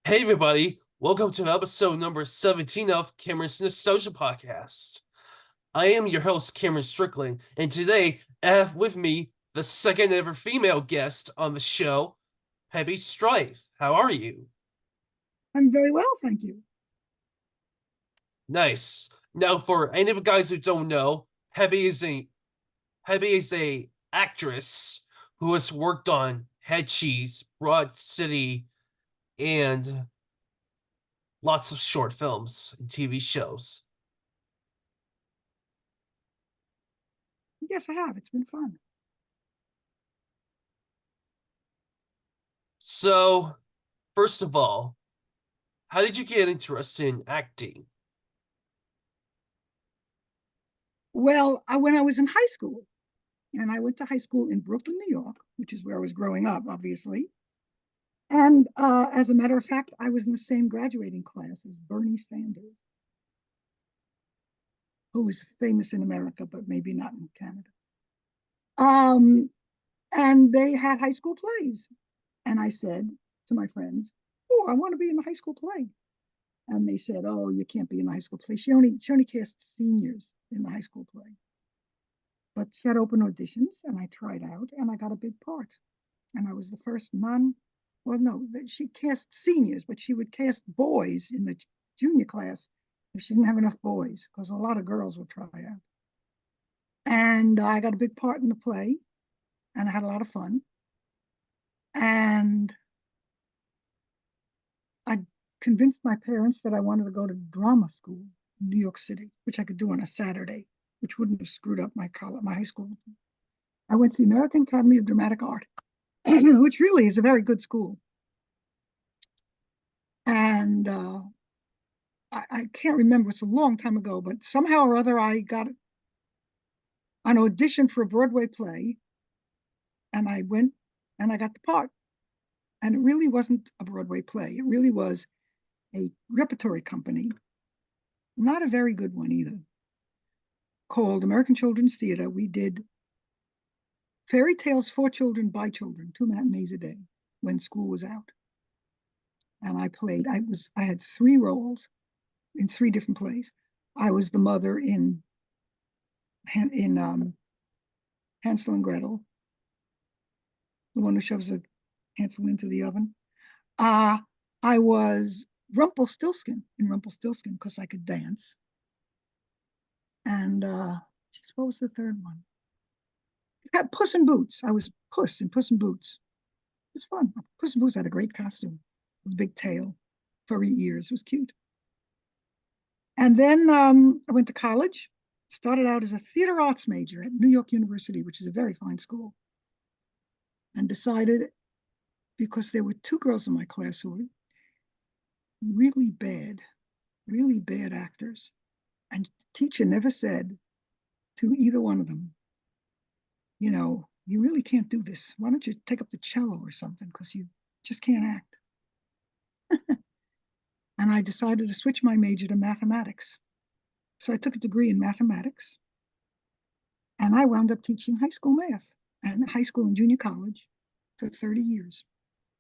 Hey everybody, welcome to episode number 17 of Cameron's Nostalgia Podcast. I am your host, Cameron Strickland, and today I have with me the second ever female guest on the show, Pepi Streiff. How are you? I'm very well, thank you. Nice. Now, for any of the guys who don't know, Pepi is a actress who has worked on Headcheese, Broad City, and lots of short films and TV shows. Yes, I have. It's been fun. So, first of all, how did you get interested in acting? Well, when I was in high school, and I went to high school in Brooklyn, New York, which is where I was growing up, obviously. And as a matter of fact, I was in the same graduating class as Bernie Sanders, who is famous in America, but maybe not in Canada. Um, and they had high school plays. And I said to my friends, "Oh, I want to be in the high school play." And they said, "Oh, you can't be in the high school play. She only cast seniors in the high school play." But she had open auditions, and I tried out, and I got a big part. And I was the first non, well, no, she cast seniors, but she would cast boys in the junior class if she didn't have enough boys, because a lot of girls would try out. And I got a big part in the play, and I had a lot of fun. And I convinced my parents that I wanted to go to drama school in New York City, which I could do on a Saturday, which wouldn't have screwed up my high school. I went to the American Academy of Dramatic Art, which really is a very good school. And I can't remember, it's a long time ago, but somehow or other I got an audition for a Broadway play, and I went and I got the part. And it really wasn't a Broadway play, it really was a repertory company, not a very good one either, called American Children's Theater. We did fairy tales for children by children, 2 matinees a day when school was out. And I had 3 roles in 3 different plays. I was the mother in Hansel and Gretel, the one who shoves a Hansel into the oven. Uh, I was Rumpelstiltskin in Rumpelstiltskin because I could dance. And what was the third one? Puss in Boots. I was Puss in Puss in Boots. It was fun. Puss in Boots had a great costume with a big tail, furry ears. It was cute. And then I went to college, started out as a theater arts major at New York University, which is a very fine school, and decided, because there were 2 girls in my class who were really bad actors. And the teacher never said to either one of them, you really can't do this. Why don't you take up the cello or something? Because you just can't act. And I decided to switch my major to mathematics. So I took a degree in mathematics, and I wound up teaching high school math and high school and junior college for 30 years.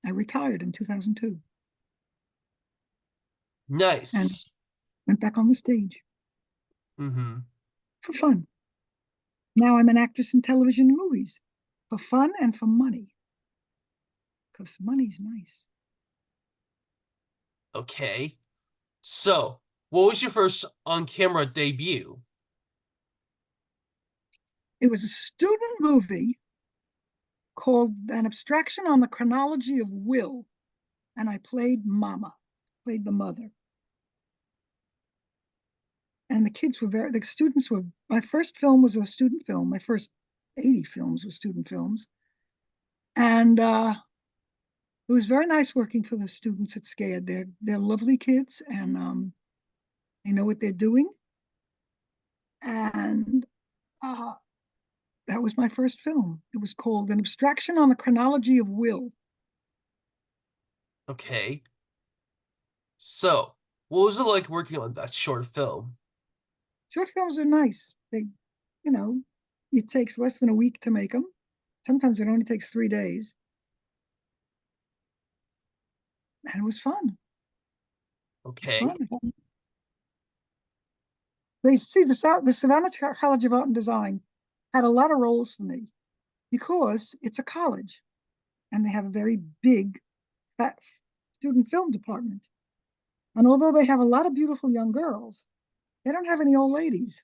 I retired in 2002 and Nice. went back on the stage Mm-hmm. for fun. Now I'm an actress in television and movies for fun and for money, because money's nice. Okay. So, what was your first on-camera debut? It was a student movie called An Abstraction on the Chronology of Will, and I played Mama, played the mother. And the students were, my first film was a student film. My first 80 films were student films. And it was very nice working for the students at SCAD. They're lovely kids, and they know what they're doing. And uh, that was my first film. It was called An Abstraction on the Chronology of Will. Okay. So, what was it like working on that short film? Short films are nice. You know, it takes less than a week to make them. Sometimes it only takes 3 days. And it was fun. It's Okay. fun. They see the Savannah College of Art and Design had a lot of roles for me because it's a college and they have a very big fat student film department. And although they have a lot of beautiful young girls, they don't have any old ladies.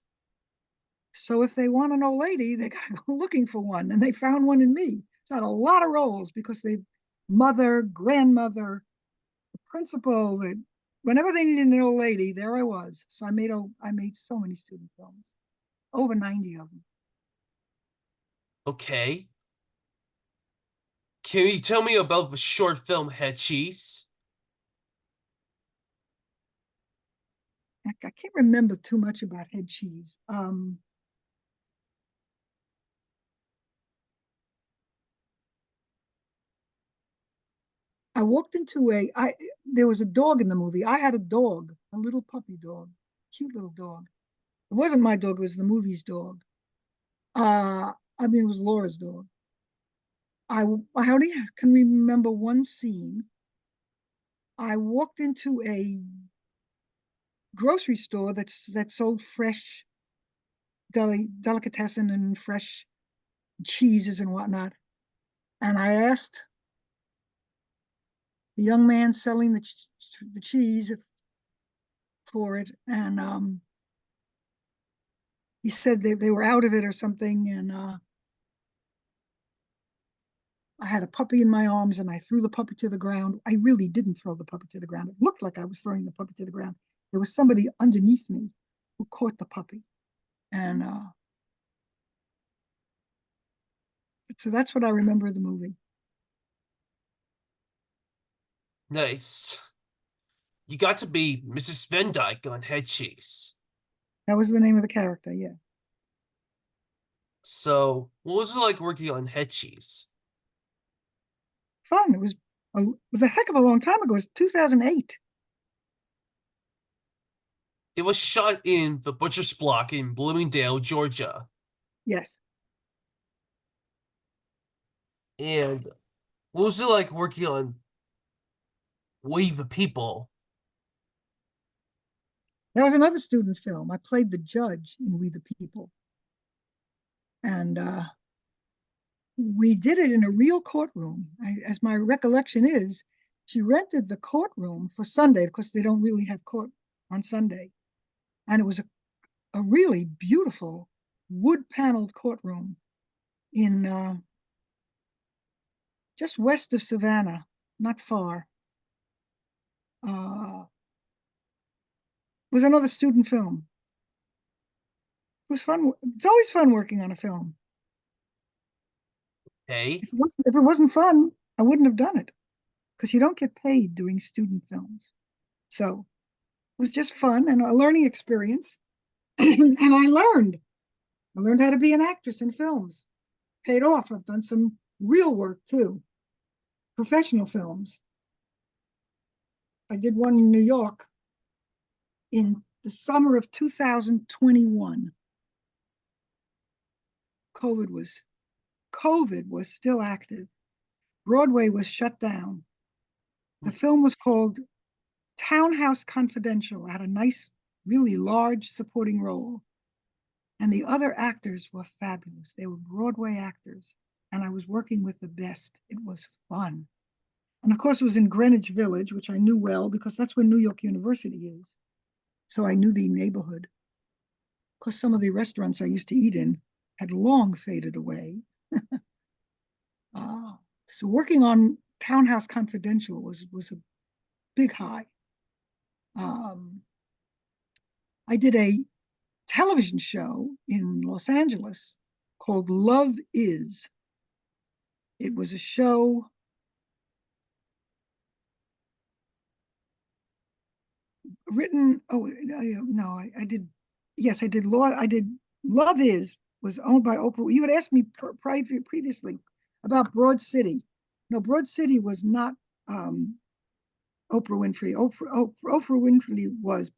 So if they want an old lady, they got to go looking for one. And they found one in me. So I had a lot of roles because they mother, grandmother, the principal, whenever they needed an old lady, there I was. So I made so many student films, over 90 of them. Okay. Can you tell me about the short film Headcheese? I can't remember too much about Headcheese. I walked into there was a dog in the movie. I had a dog, a little puppy dog, cute little dog. It wasn't my dog, it was the movie's dog. I mean, it was Laura's dog. I only can remember one scene. I walked into a grocery store that sold fresh delicatessen and fresh cheeses and whatnot. And I asked the young man selling the cheese for it, and he said they were out of it or something. And I had a puppy in my arms, and I threw the puppy to the ground. I really didn't throw the puppy to the ground. It looked like I was throwing the puppy to the ground. There was somebody underneath me who caught the puppy, and so that's what I remember of the movie. Nice. You got to be Mrs. VanDyke on Headcheese. That was the name of the character. Yeah, So, what was it like working on Headcheese? fun. It was a heck of a long time ago. It was 2008. It was shot in the Butcher's Block in Bloomingdale, Georgia. Yes, And what was it like working on We the People? that was another student film. I played the judge in We the People, and we did it in a real courtroom. As my recollection is, she rented the courtroom for Sunday because they don't really have court on Sunday. And it was a really beautiful wood paneled courtroom in just west of Savannah, not far. It was another student film. It was fun. It's always fun working on a film. Hey, If it wasn't fun, I wouldn't have done it because you don't get paid doing student films. So it was just fun and a learning experience. And I learned. I learned how to be an actress in films. Paid off. I've done some real work too, professional films. I did one in New York in the summer of 2021. COVID was COVID was still active. Broadway was shut down. The film was called Townhouse Confidential. I had a nice, really large supporting role. And the other actors were fabulous. They were Broadway actors. And I was working with the best. It was fun. And of course, it was in Greenwich Village, which I knew well because that's where New York University is. So I knew the neighborhood. Of course, some of the restaurants I used to eat in had long faded away. Uh, so working on Townhouse Confidential was a big high. Um, I did a television show in Los Angeles called Love Is. It was a show written. Oh no, I did. Yes, I did. Law. I did. Love Is was owned by Oprah. You had asked me previously about Broad City. No, Broad City was not Oprah Winfrey. Oprah Winfrey was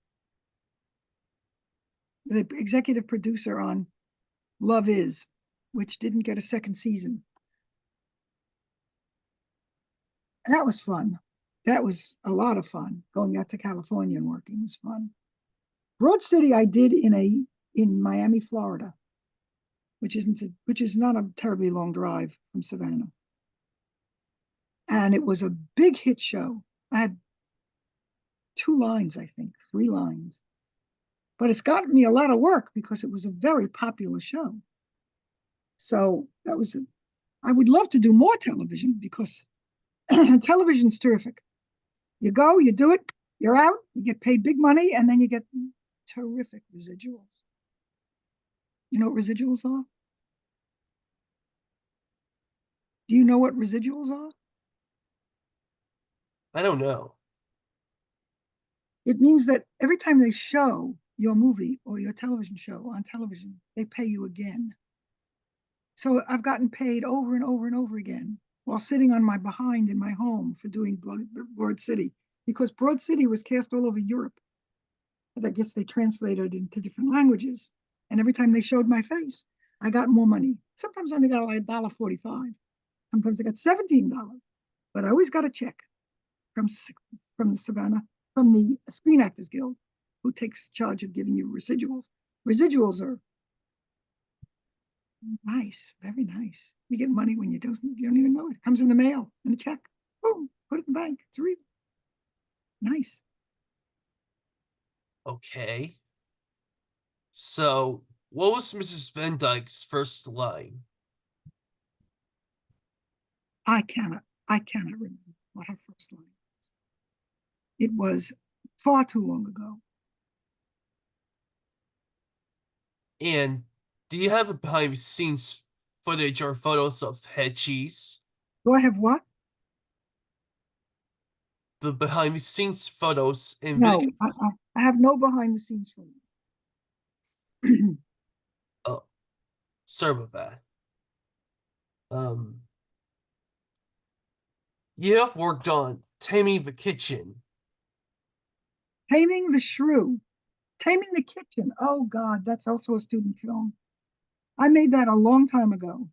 the executive producer on Love Is, which didn't get a second season. And that was fun. that was a lot of fun. Going out to California and working was fun. Broad City I did in Miami, Florida, which is not a terribly long drive from Savannah. And it was a big hit show. I had 2 lines, I think, 3 lines. But it's gotten me a lot of work because it was a very popular show. So I would love to do more television because television's terrific. You go, you do it, you're out, you get paid big money, and then you get terrific residuals. You know what residuals are? Do you know what residuals are? I don't know. It means that every time they show your movie or your television show on television, they pay you again. So I've gotten paid over and over and over again while sitting on my behind in my home for doing Broad City, because Broad City was cast all over Europe. I guess they translated into different languages. And every time they showed my face, I got more money. Sometimes I only got like $1.45. Sometimes I got $17. But I always got a check from the Savannah, from the Screen Actors Guild, who takes charge of giving you residuals. Residuals are nice, very nice. You get money when you don't even know it. It comes in the mail, in a check. Boom, put it in the bank. It's real. Nice. Okay. So, what was Mrs. VanDyke's first line? I cannot remember what her first line was. It was far too long ago. And do you have a behind the scenes footage or photos of Headcheese? Do I have what? The behind the scenes photos and No, videos. I have no behind the scenes for me. Oh, sorry about that. Um, you have worked on Taming the Kitchen. Taming the Shrew. Taming the Kitchen. Oh God, that's also a student film. I made that a long time ago,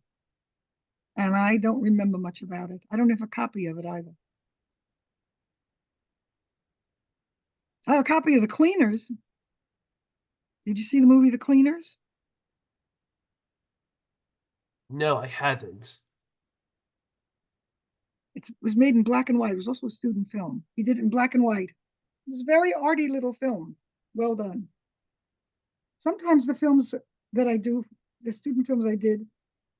and I don't remember much about it. I don't have a copy of it either. I have a copy of The Cleaners. Did you see the movie The Cleaners? No, I hadn't. It was made in black and white. It was also a student film. He did it in black and white. It was a very arty little film. Well done. Sometimes the films that I do, the student films I did,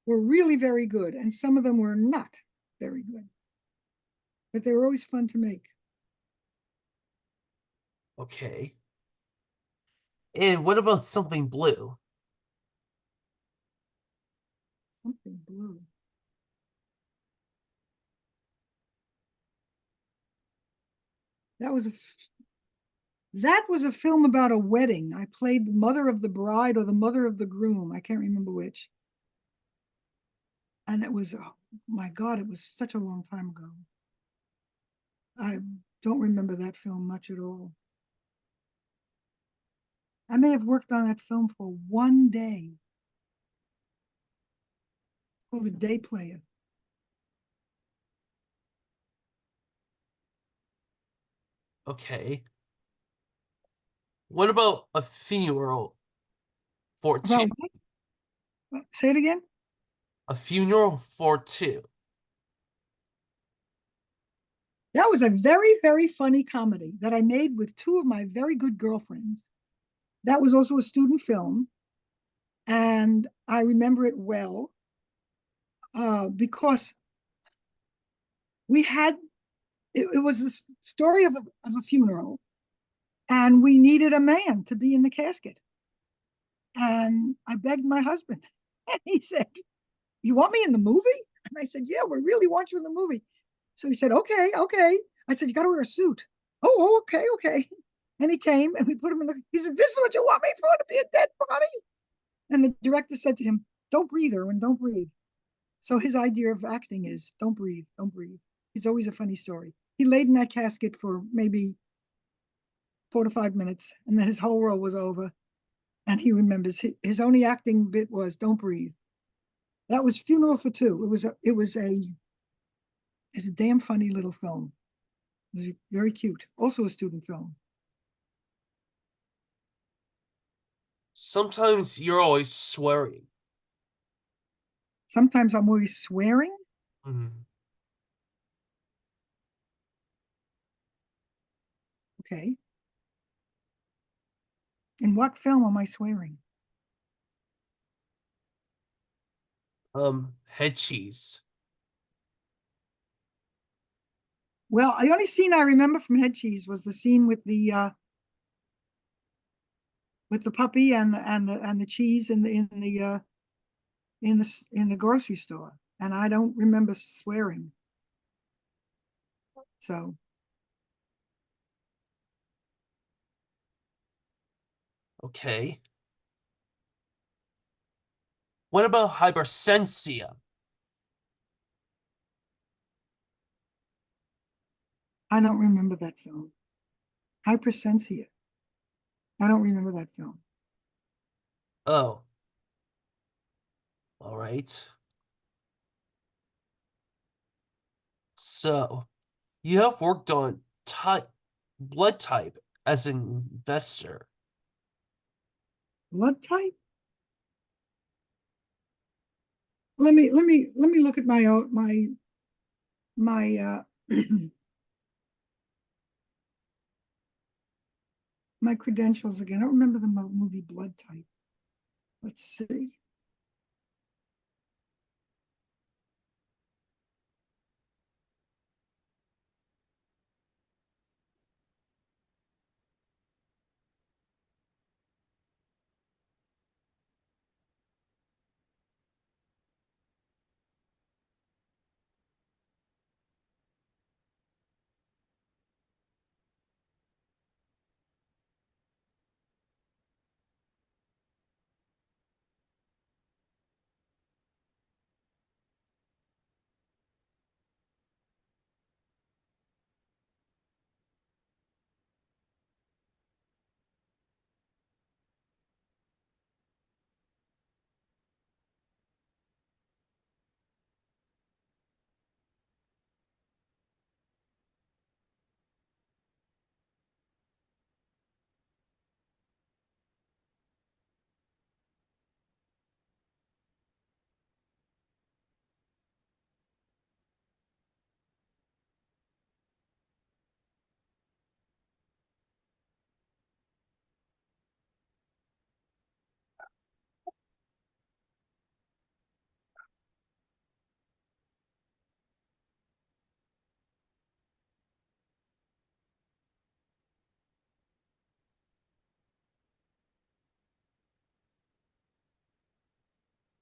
were really very good, and some of them were not very good. But they were always fun to make. Okay. And what about Something Blue? Something blue. That was a that was a film about a wedding. I played the mother of the bride or the mother of the groom. I can't remember which. And it was, oh my God, it was such a long time ago. I don't remember that film much at all. I may have worked on that film for one day. It's called A Day Player. Okay. What about A Funeral for Two? About what? Say it again. A Funeral for Two. That was a very, very funny comedy that I made with 2 of my very good girlfriends. That was also a student film. And I remember it well because we had, it was the story of a funeral, and we needed a man to be in the casket. And I begged my husband, and he said, "You want me in the movie?" And I said, "Yeah, we really want you in the movie." So he said, "Okay, okay." I said, "You got to wear a suit." Oh, okay, okay. And he came, and we put him in the. He said, "This is what you want me for, to be a dead body?" And the director said to him, "Don't breathe, Erwin, don't breathe." So his idea of acting is don't breathe, don't breathe. It's always a funny story. He laid in that casket for maybe 4 to 5 minutes, and then his whole role was over. And he remembers his only acting bit was don't breathe. That was Funeral for Two. It's a damn funny little film. It was very cute. Also a student film. Sometimes you're always swearing. Sometimes I'm always swearing. Mhm. Okay. In what film am I swearing? Headcheese. Well, the only scene I remember from Headcheese was the scene with the puppy and the cheese in the grocery store, and I don't remember swearing. So Okay. What about hypersensia? I don't remember that film. Hypersensia. I don't remember that film. Oh, all right. So, you have worked on blood type as an investor. Blood type? Let me look at my my credentials again. I don't remember the movie Blood Type. Let's see.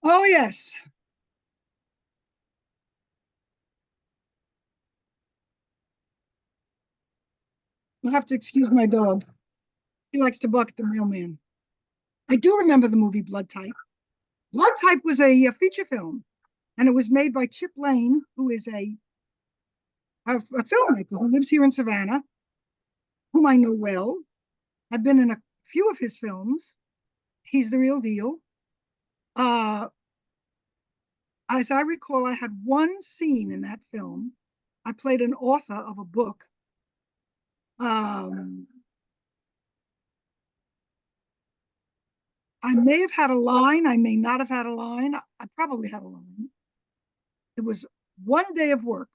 Oh yes. You'll have to excuse my dog. He likes to bark at the mailman. I do remember the movie Blood Type. Blood Type was a feature film, and it was made by Chip Lane, who is a filmmaker who lives here in Savannah, whom I know well. I've been in a few of his films. He's the real deal. Uh, as I recall, I had one scene in that film. I played an author of a book. Um, I may have had a line. I may not have had a line. I probably had a line. It was one day of work.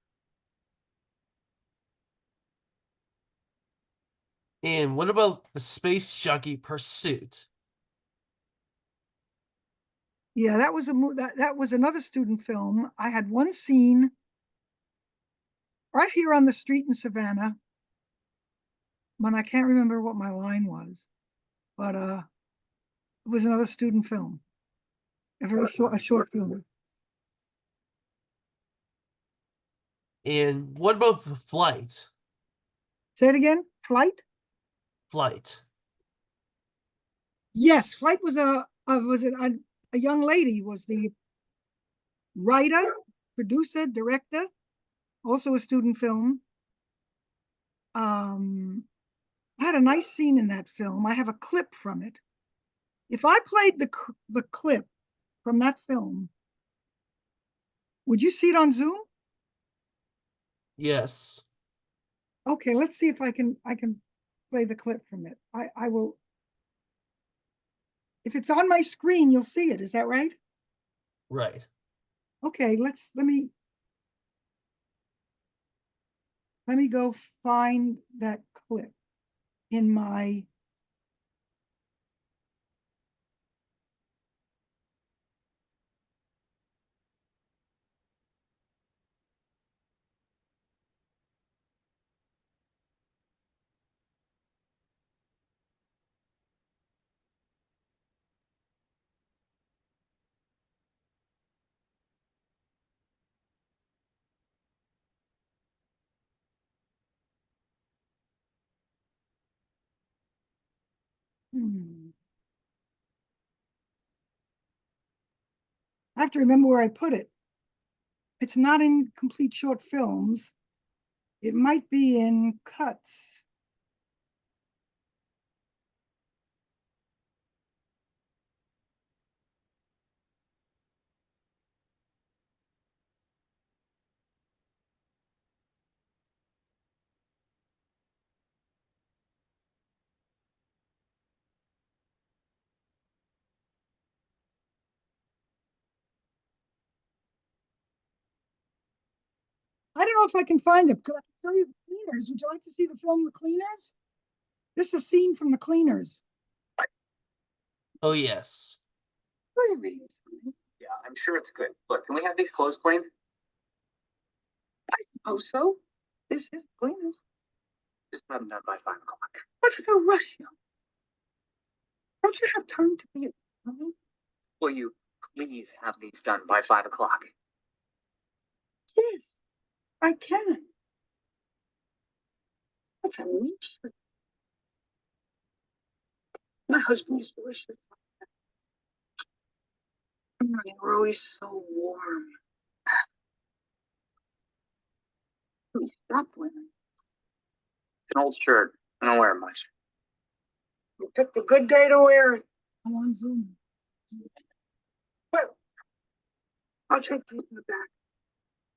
And what about the space jockey pursuit? Yeah, that was another student film. I had one scene right here on the street in Savannah, when I can't remember what my line was, but it was another student film, a short film. And what about the flight? Say it again. Flight. Flight. Yes, Flight was a young lady was the writer, producer, director, also a student film. I had a nice scene in that film. I have a clip from it. If I played the clip from that film, would you see it on Zoom? Yes. Okay, let's see if I can play the clip from it. I will. If it's on my screen, you'll see it. Is that right? Right. Okay, let me go find that clip in my. Hmm, I have to remember where I put it. It's not in complete short films. It might be in cuts. I don't know if I can find it. Could I show you the Cleaners? Would you like to see the film The Cleaners? This is a scene from The Cleaners. Oh, yes. What are you reading this for me? Yeah, I'm sure it's good. Look, can we have these clothes cleaned? I suppose so. This is cleaners. Just have them done by 5 o'clock. What's the rush, you know? Don't you have time to be at home? Will you please have these done by 5 o'clock? Yes, I can. What's a niche? My husband used to wish that they were always so warm. We stopped women. It's an old shirt. I don't wear it much. You picked a good day to wear it. I'm on Zoom. Well, I'll take these in the back.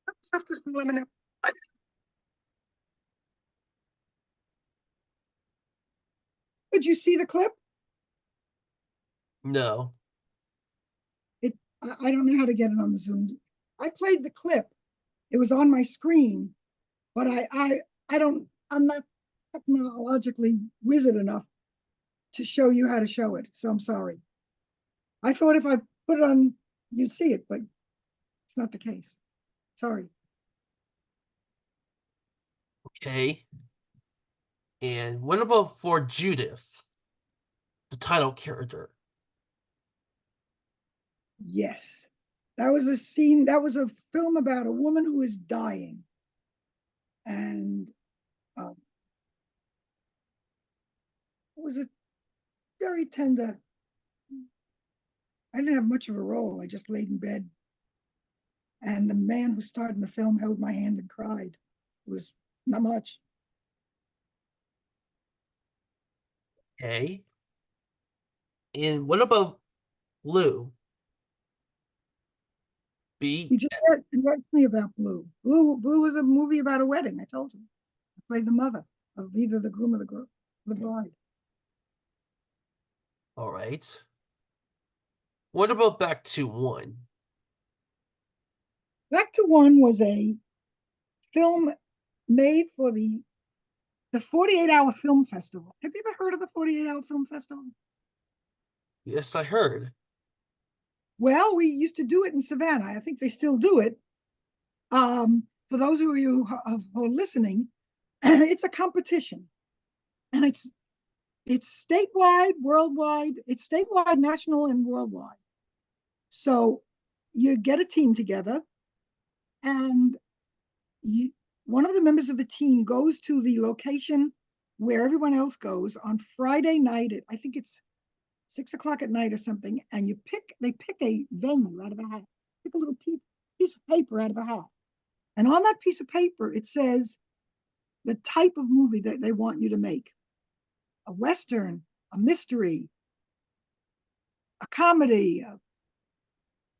Let's have this lemonade. Did you see the clip? No. I don't know how to get it on the Zoom. I played the clip. It was on my screen, but I'm not technologically wizard enough to show you how to show it. So I'm sorry. I thought if I put it on, you'd see it, but it's not the case. Sorry. Okay. And what about for Judith, the title character? Yes. That was a scene, that was a film about a woman who is dying. And um, it was a very tender. I didn't have much of a role. I just laid in bed. And the man who starred in the film held my hand and cried. It was not much. Okay. And what about Lou? You B. just asked me about Blue. Blue was a movie about a wedding. I told you. I played the mother of either the groom or the bride. All right. What about Back to One? Back to One was a film made for the 48-hour film festival. Have you ever heard of the 48-hour film festival? Yes, I heard. Well, we used to do it in Savannah. I think they still do it. For those of you who are listening, it's a competition, and it's statewide, worldwide. It's statewide, national, and worldwide. So you get a team together, and one of the members of the team goes to the location where everyone else goes on Friday night. I think it's 6 o'clock at night or something, and they pick a venue out of a hat, pick a little piece of paper out of a hat. And on that piece of paper, it says the type of movie that they want you to make: a Western, a mystery, a comedy, a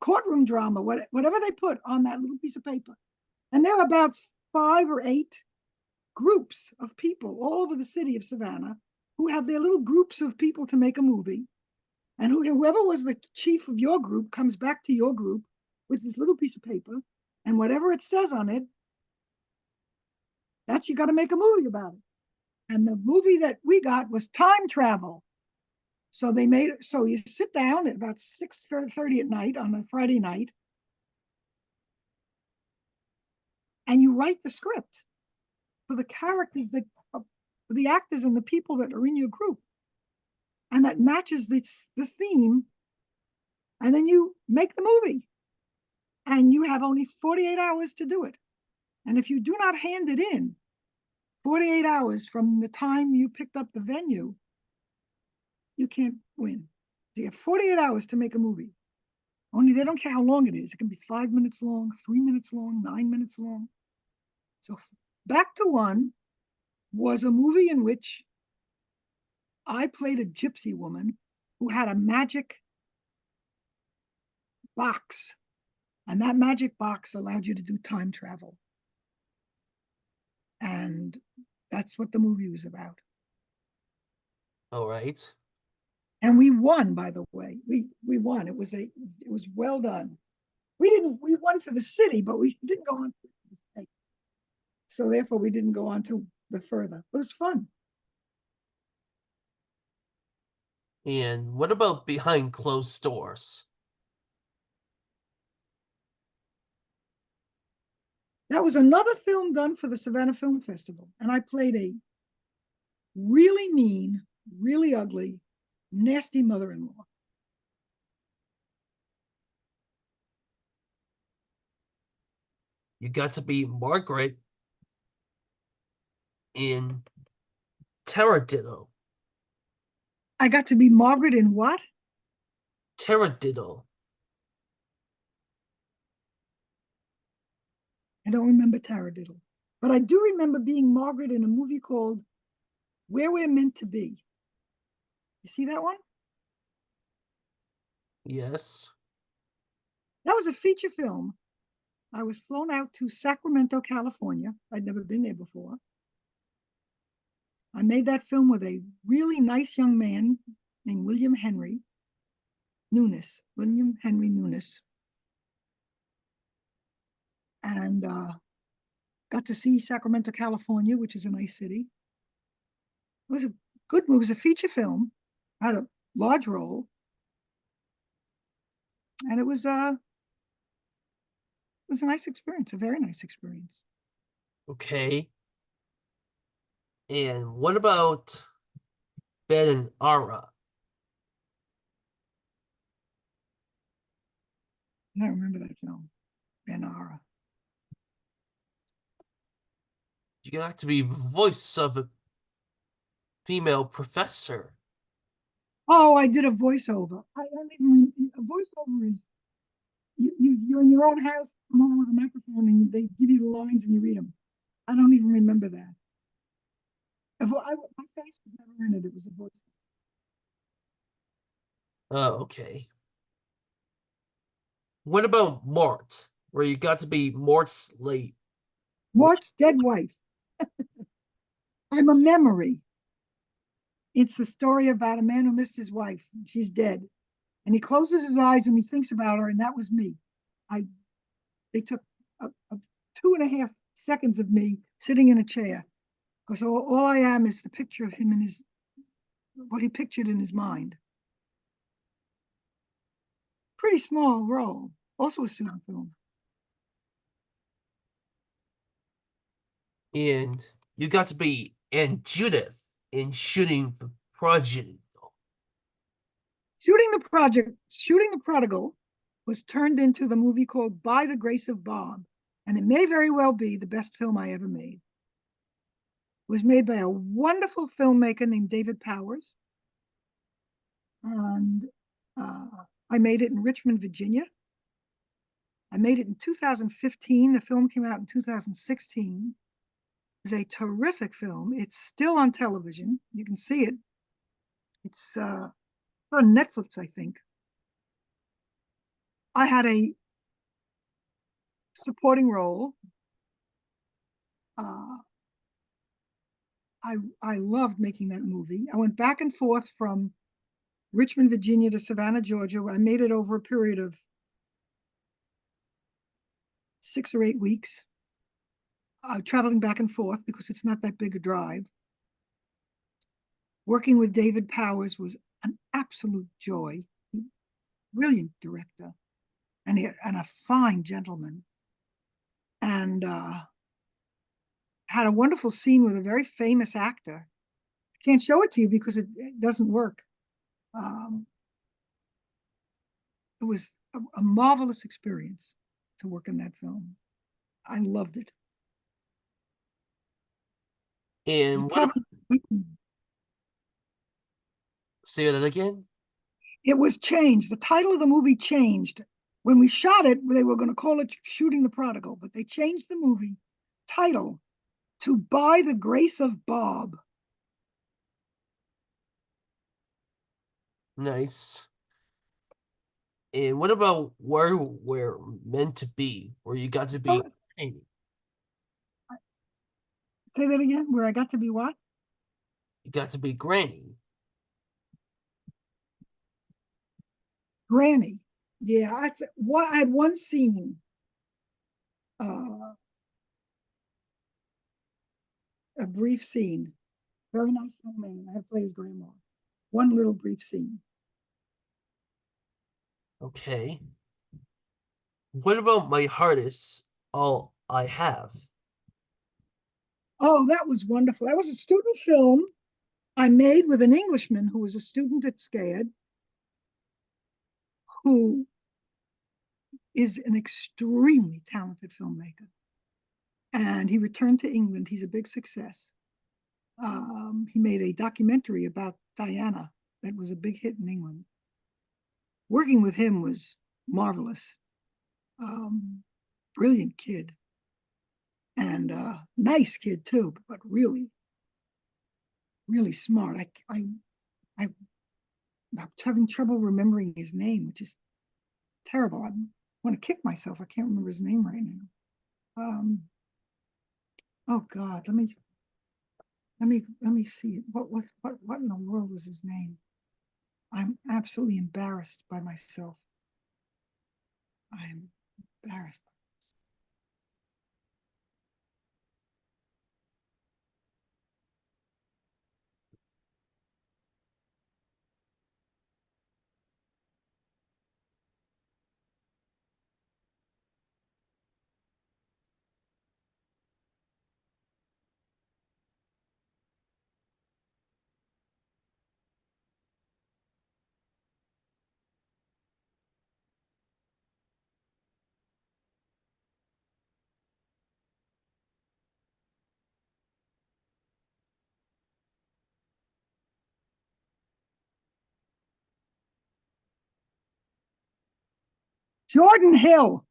courtroom drama, whatever they put on that little piece of paper. And there are about 5 or 8 groups of people all over the city of Savannah who have their little groups of people to make a movie. And whoever was the chief of your group comes back to your group with this little piece of paper, and whatever it says on it, that's you got to make a movie about it. And the movie that we got was time travel. So they made it so you sit down at about 6:30 at night on a Friday night, and you write the script for the characters that for the actors and the people that are in your group, and that matches the theme, and then you make the movie, and you have only 48 hours to do it. And if you do not hand it in 48 hours from the time you picked up the venue, you can't win. So you have 48 hours to make a movie. Only they don't care how long it is. It can be 5 minutes long, 3 minutes long, 9 minutes long. So Back to One was a movie in which I played a gypsy woman who had a magic box, and that magic box allowed you to do time travel. And that's what the movie was about. All right. And we won, by the way. We won. It was well done. We won for the city, but we didn't go on to the state. So therefore we didn't go on to the further. But it was fun. And what about behind closed doors? That was another film done for the Savannah Film Festival. And I played a really mean, really ugly, nasty mother-in-law. You got to be Margaret in Taradiddle. I got to be Margaret in what? Taradiddle. I don't remember Taradiddle. But I do remember being Margaret in a movie called Where We're Meant to Be. You see that one? Yes. That was a feature film. I was flown out to Sacramento, California. I'd never been there before. I made that film with a really nice young man named William Henry Nunes. And got to see Sacramento, California, which is a nice city. It was a good movie. It was a feature film. I had a large role. And it was a nice experience, a very nice experience. Okay. And what about Ben and Ara? I don't remember that film, Benara. You got to be voice of a female professor. Oh, I did a voiceover. I don't even. A voiceover is you're in your own house, come over with a microphone, and they give you the lines and you read them. I don't even remember that. My face was never in it. It was a voice. Oh, okay. What about Mort, where you got to be Mort's late? Mort's dead wife. I'm a memory. It's the story about a man who missed his wife. She's dead. And he closes his eyes and he thinks about her, and that was me. They took a 2.5 seconds of me sitting in a chair, because all I am is the picture of him in what he pictured in his mind. Pretty small role, also a student film. And you got to be Aunt Judith in Shooting the Prodigal. Shooting the Prodigal was turned into the movie called By the Grace of Bob, and it may very well be the best film I ever made. It was made by a wonderful filmmaker named David Powers, and I made it in Richmond, Virginia. I made it in 2015. The film came out in 2016. It was a terrific film. It's still on television. You can see it. It's on Netflix, I think. I had a supporting role. I loved making that movie. I went back and forth from Richmond, Virginia to Savannah, Georgia. I made it over a period of 6 or 8 weeks, traveling back and forth because it's not that big a drive. Working with David Powers was an absolute joy. Brilliant director and a fine gentleman. And had a wonderful scene with a very famous actor. I can't show it to you because it doesn't work. It was a marvelous experience to work in that film. I loved it. And Probably, say that again? it was changed. The title of the movie changed. When we shot it, they were going to call it Shooting the Prodigal, but they changed the movie title to By the Grace of Bob. Nice. And what about where we're meant to be, where you got to be training? Say that again. Where I got to be what? You got to be Granny. Granny. Yeah, I had one scene. A brief scene. Very nice young man. I had to play his grandma. One little brief scene. Okay. What about My Heart Is All I Have? Oh, that was wonderful. That was a student film I made with an Englishman who was a student at SCAD, who is an extremely talented filmmaker. And he returned to England. He's a big success. He made a documentary about Diana that was a big hit in England. Working with him was marvelous. Brilliant kid. And nice kid too, but really, really smart. I'm having trouble remembering his name, which is terrible. I want to kick myself. I can't remember his name right now. Oh God, let me see it. What in the world was his name? I'm absolutely embarrassed by myself. I am embarrassed. Jordan Hill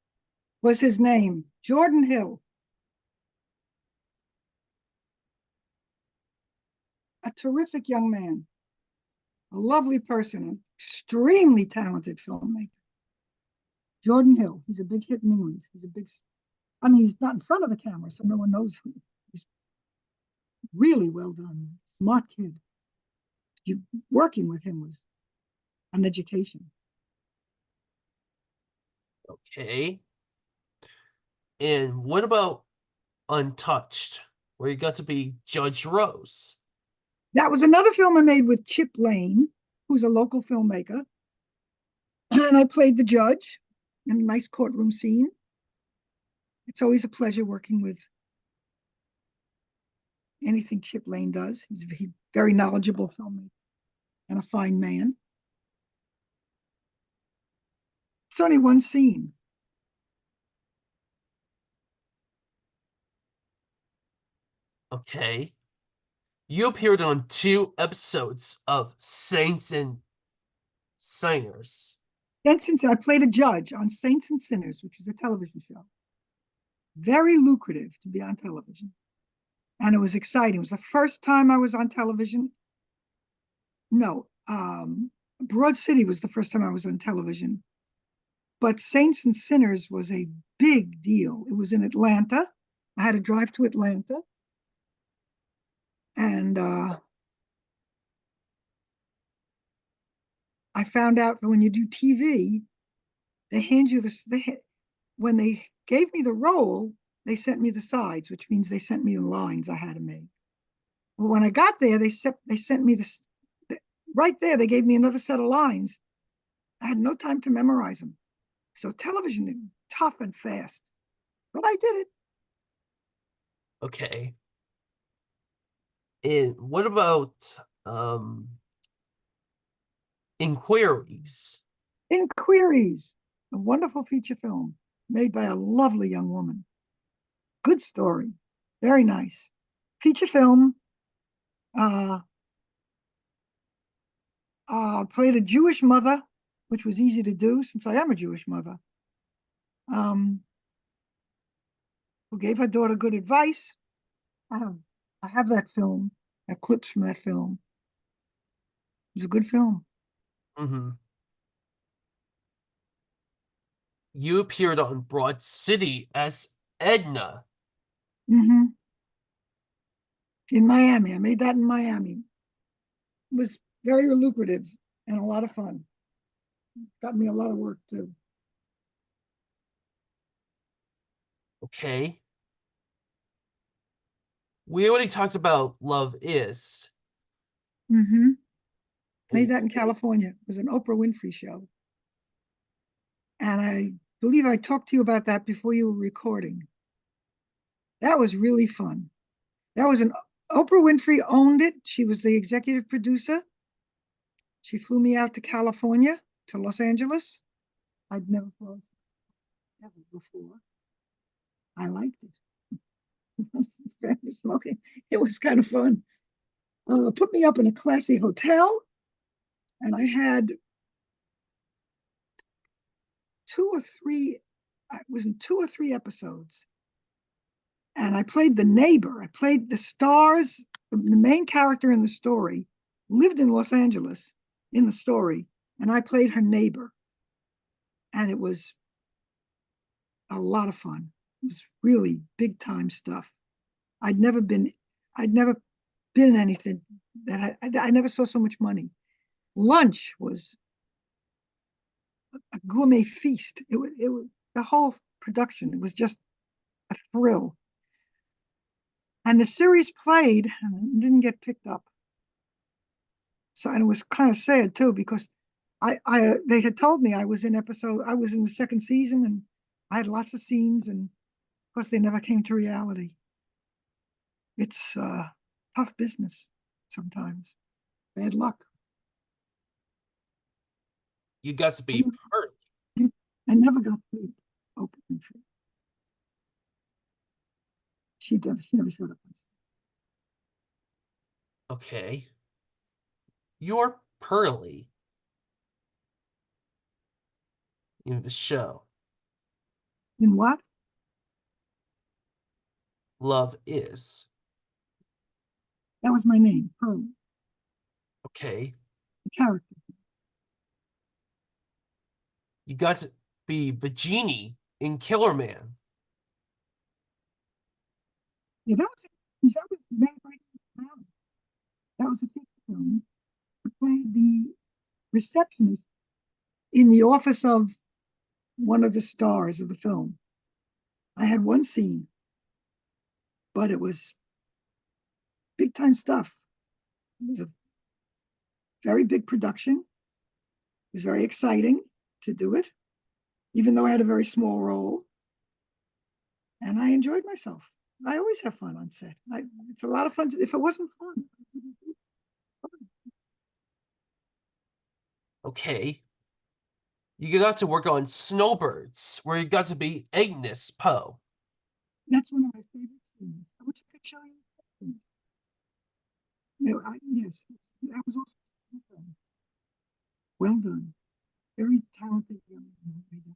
was his name. Jordan Hill. A terrific young man. A lovely person, an extremely talented filmmaker. Jordan Hill. He's a big hit in England. He's not in front of the camera, so no one knows him. He's really well done. Smart kid. Working with him was an education. Okay. And what about Untouched, where you got to be Judge Rose? That was another film I made with Chip Lane, who's a local filmmaker. And I played the judge in a nice courtroom scene. It's always a pleasure working with anything Chip Lane does. He's a very knowledgeable filmmaker and a fine man. It's only one scene. Okay. You appeared on 2 episodes of Saints and Sinners. I played a judge on Saints and Sinners, which was a television show. Very lucrative to be on television. And it was exciting. It was the first time I was on television. No, Broad City was the first time I was on television. But Saints and Sinners was a big deal. It was in Atlanta. I had to drive to Atlanta. And And I found out that when you do TV, they hand you this. When they gave me the role, they sent me the sides, which means they sent me the lines I had to make. Well, when I got there, they sent me this right there. They gave me another set of lines. I had no time to memorize them. So television is tough and fast, but I did it. Okay. And what about Inquiries? Inquiries, a wonderful feature film made by a lovely young woman. Good story, very nice. Feature film. Played a Jewish mother, which was easy to do since I am a Jewish mother, who gave her daughter good advice. I have that film, clips from that film. It was a good film. Mm-hmm. You appeared on Broad City as Edna. Mm-hmm. In Miami. I made that in Miami. It was very lucrative and a lot of fun. Got me a lot of work too. Okay. We already talked about Love Is. Mm-hmm. Made And that in California. It was an Oprah Winfrey show. And I believe I talked to you about that before you were recording. That was really fun. That was an Oprah Winfrey owned it. She was the executive producer. She flew me out to California, to Los Angeles. I'd never flown ever before. I liked it. Smoking. It was kind of fun. Put me up in a classy hotel, and I had two or three. I was in two or three episodes, and I played the neighbor. I played the stars. The main character in the story lived in Los Angeles in the story, and I played her neighbor. And it was a lot of fun. It was really big time stuff. I'd never been in anything that I never saw so much money. Lunch was a gourmet feast. It was the whole production. It was just a thrill. And the series played and didn't get picked up. So, and it was kind of sad too, because they had told me I was in the second season, and I had lots of scenes, and of course they never came to reality. It's tough business sometimes. Bad luck. you got to be Pearly. I never got to meet Oprah Winfrey. She never showed up. Okay. You're Pearly in the show. In what? Love Is. That was my name, Pearl, Okay. the character. You got to be the genie in Killer Man. Yeah, that was made right now. That was a feature film. I played the receptionist in the office of one of the stars of the film. I had one scene, but it was big time stuff. It was a very big production. It was very exciting to do it, even though I had a very small role. And I enjoyed myself. I always have fun on set. It's a lot of fun. If it wasn't fun, Okay. You got to work on Snowbirds, where you got to be Agnes Poe. that's one of my favorite scenes. I wish I could show you. No, yes, that was also well done. Very talented young man.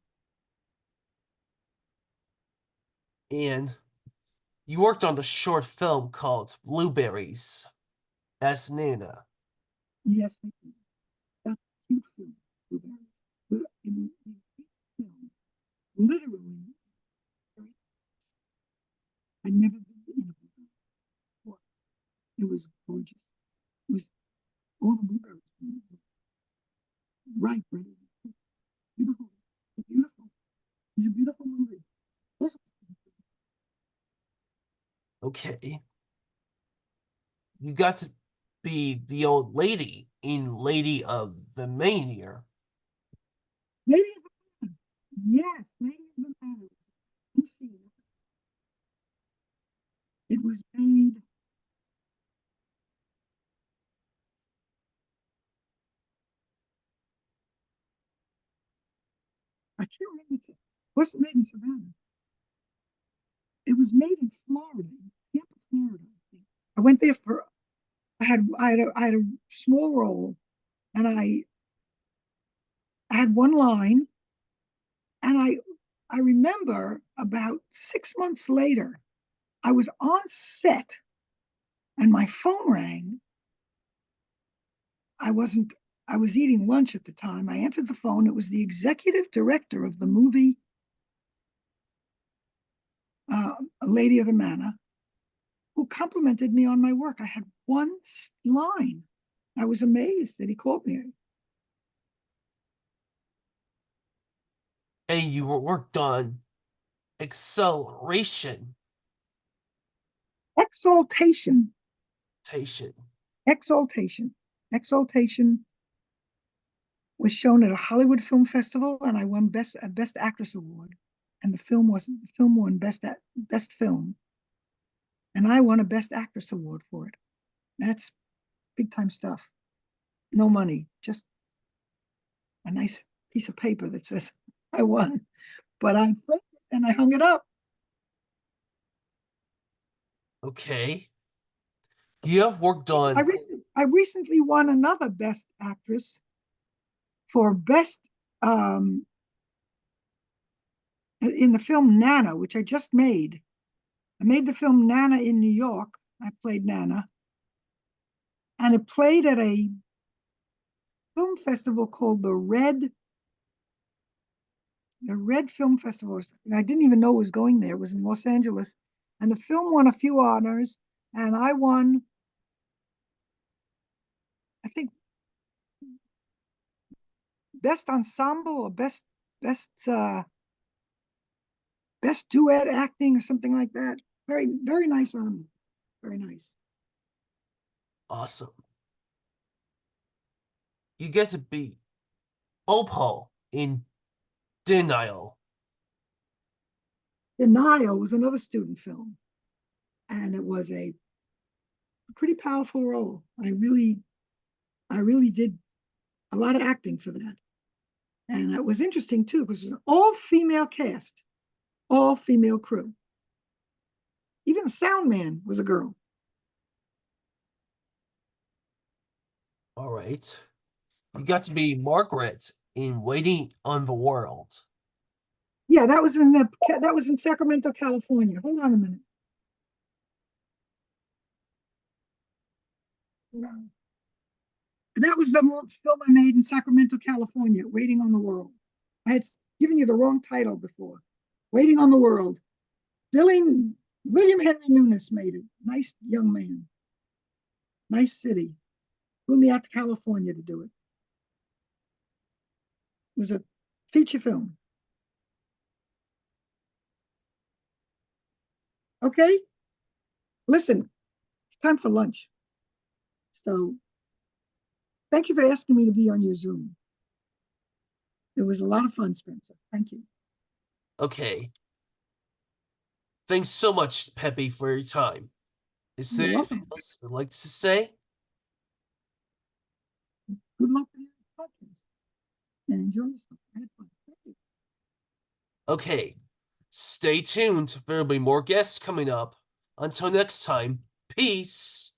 And you worked on the short film called Blueberries as Nana. Yes, I did. That's a cute film. In the film, literally, I'd never been in a movie before. It was gorgeous. It was all the blueberries were ripe, ready. Beautiful. It's beautiful. It's a beautiful movie. Also, Okay. You got to be the old lady in Lady of the Mania. Lady of the Manor. Yes, Lady of the Manor. Let me see. It was made. I can't remember. It wasn't made in Savannah. It was made in Florida, Tampa, Florida. I think. I went there for. I had a small role, and I had one line, and I remember about 6 months later, I was on set, and my phone rang. I wasn't. I was eating lunch at the time. I answered the phone. It was the executive director of the movie Lady of the Manor, who complimented me on my work. I had one line. I was amazed that he called me. And you worked on Acceleration. Exaltation. Tation. Exaltation. Exaltation was shown at a Hollywood Film Festival, and I won Best Actress award. And the film won Best Film, and I won a Best Actress award for it. That's big time stuff. No money, just a nice piece of paper that says I won. But I framed it and I hung it up. Okay. You have worked on. I recently won another Best Actress for Best in the film Nana, which I just made. I made the film Nana in New York. I played Nana. And it played at a film festival called the Red Film Festival. And I didn't even know it was going there. It was in Los Angeles. And the film won a few honors. And I won, I think, Best Ensemble or Best Duet Acting or something like that. Very, very nice honor. Very nice. Awesome. You get to be Opal in Denial. Denial was another student film, and it was a pretty powerful role. I really did a lot of acting for that, and it was interesting too because it was an all-female cast, all-female crew. Even the sound man was a girl. All right. You got to be Margaret in Waiting on the World. Yeah, that was in Sacramento, California. Hold on a minute. That was the film I made in Sacramento, California, Waiting on the World. I had given you the wrong title before. Waiting on the World. William Henry Nunes made it. Nice young man. Nice city. Flew me out to California to do it. It was a feature film. Okay? Listen, it's time for lunch. So thank you for asking me to be on your Zoom. It was a lot of fun, Spencer. Thank you. Okay. Thanks so much, Pepi, for your time. Is there You're anything welcome. else you'd like to say? Good luck with your podcast and enjoy yourself. I had fun. Thank you. Okay. Stay tuned. There'll be more guests coming up. Until next time, peace.